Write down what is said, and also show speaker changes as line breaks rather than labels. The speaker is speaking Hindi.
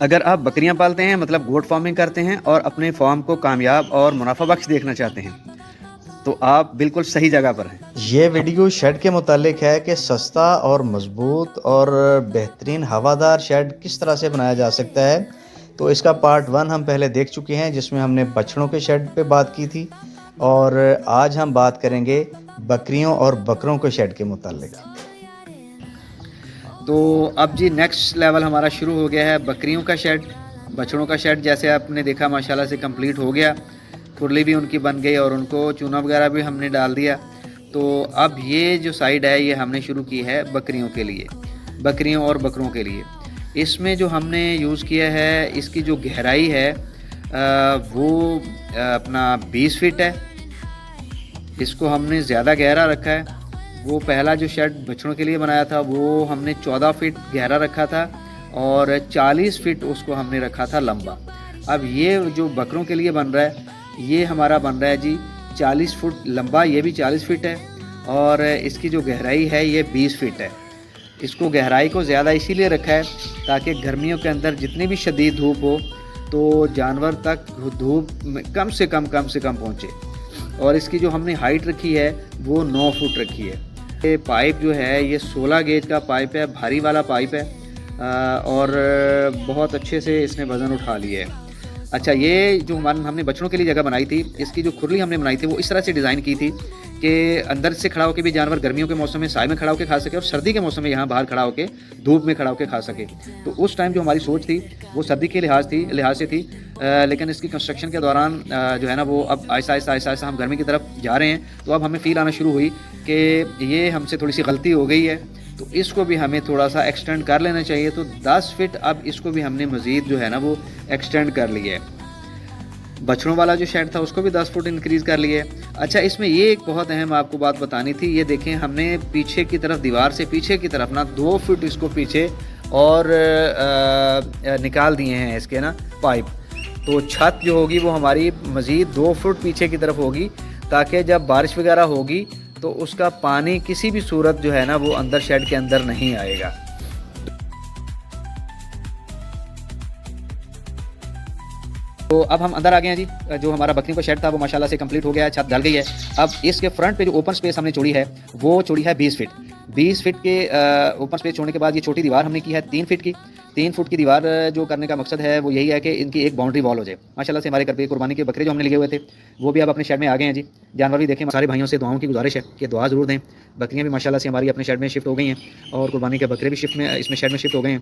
अगर आप बकरियां पालते हैं मतलब गोट फार्मिंग करते हैं और अपने फार्म को कामयाब और मुनाफा बख्श देखना चाहते हैं तो आप बिल्कुल सही जगह पर हैं।
ये वीडियो शेड के मुतालिक है कि सस्ता और मज़बूत और बेहतरीन हवादार शेड किस तरह से बनाया जा सकता है। तो इसका पार्ट 1 हम पहले देख चुके हैं, जिसमें हमने बछड़ों के शेड पे बात की थी, और आज हम बात करेंगे बकरियों और बकरों के शेड के मुतालिक।
तो अब जी नेक्स्ट लेवल हमारा शुरू हो गया है बकरियों का शेड। बछड़ों का शेड जैसे आपने देखा माशाल्लाह से कंप्लीट हो गया, खुरली भी उनकी बन गई और उनको चूना वगैरह भी हमने डाल दिया। तो अब ये जो साइड है ये हमने शुरू की है बकरियों के लिए, बकरियों और बकरों के लिए। इसमें जो हमने यूज़ किया है, इसकी जो गहराई है वो अपना 20 फीट है। इसको हमने ज़्यादा गहरा रखा है। वो पहला जो शेड बछड़ों के लिए बनाया था वो हमने 14 फीट गहरा रखा था और 40 फीट उसको हमने रखा था लंबा। अब ये जो बकरों के लिए बन रहा है ये हमारा बन रहा है जी 40 फुट लंबा, ये भी 40 फीट है और इसकी जो गहराई है ये 20 फीट है। इसको गहराई को ज़्यादा इसीलिए रखा है ताकि गर्मियों के अंदर जितनी भी शदीद धूप हो तो जानवर तक धूप कम से कम पहुँचे। और इसकी जो हमने हाइट रखी है वो 9 फुट रखी है। ये पाइप जो है ये 16 गेज का पाइप है, भारी वाला पाइप है और बहुत अच्छे से इसने वज़न उठा लिया है। अच्छा, ये जो हमने बछड़ों के लिए जगह बनाई थी, इसकी जो खुरली हमने बनाई थी वो इस तरह से डिज़ाइन की थी कि अंदर से खड़ा होकर भी जानवर गर्मियों के मौसम में साए में खड़ा होकर खा सके और सर्दी के मौसम में यहाँ बाहर खड़ा होकर धूप में खड़ा होकर खा सके। तो उस टाइम जो हमारी सोच थी वो सर्दी के लिहाज से थी, लेकिन इसकी कंस्ट्रक्शन के दौरान जो है ना वो अब आहिस्ता हम गर्मी की तरफ जा रहे हैं। तो अब हमें फ़ील आना शुरू हुई कि ये हमसे थोड़ी सी गलती हो गई है, तो इसको भी हमें थोड़ा सा एक्सटेंड कर लेना चाहिए। तो 10 फीट अब इसको भी हमने मज़ीद जो है ना वो एक्सटेंड कर लिया है। बछड़ों वाला जो शेड था उसको भी 10 फुट इंक्रीज़ कर लिए। अच्छा, इसमें ये एक बहुत अहम आपको बात बतानी थी। ये देखें, हमने पीछे की तरफ, दीवार से पीछे की तरफ ना 2 फुट इसको पीछे और निकाल दिए हैं इसके ना पाइप। तो छत जो होगी वो हमारी मज़ीद 2 फुट पीछे की तरफ होगी ताकि जब बारिश वगैरह होगी तो उसका पानी किसी भी सूरत जो है ना वो अंदर शेड के अंदर नहीं आएगा। तो अब हम अंदर आ गए हैं जी। जो हमारा बकरी का शेड था वो माशाल्लाह से कंप्लीट हो गया है, छत ढल गई है। अब इसके फ्रंट पे जो ओपन स्पेस हमने छोड़ी है वो छोड़ी है 20 फीट। 20 फीट के ओपन स्पेस छोड़ने के बाद ये छोटी दीवार हमने की है 3 फीट की। 3 फुट की दीवार जो करने का मकसद है वो यही है कि इनकी एक बाउंड्री वॉल हो जाए। माशाल्लाह से हमारे घर पे कुर्बानी के बकरे जो हमने लिए हुए थे वो भी अब अपने शेड में आ गए हैं जी। जानवर भी देखें, सारे भाइयों से दुआओं की गुजारिश है कि दुआ ज़रूर दें। बकरियाँ भी माशाल्लाह से हमारी अपने शेड में शिफ्ट हो गई हैं और कुर्बानी के बकरे भी इसमें शेड में शिफ्ट हो गए हैं।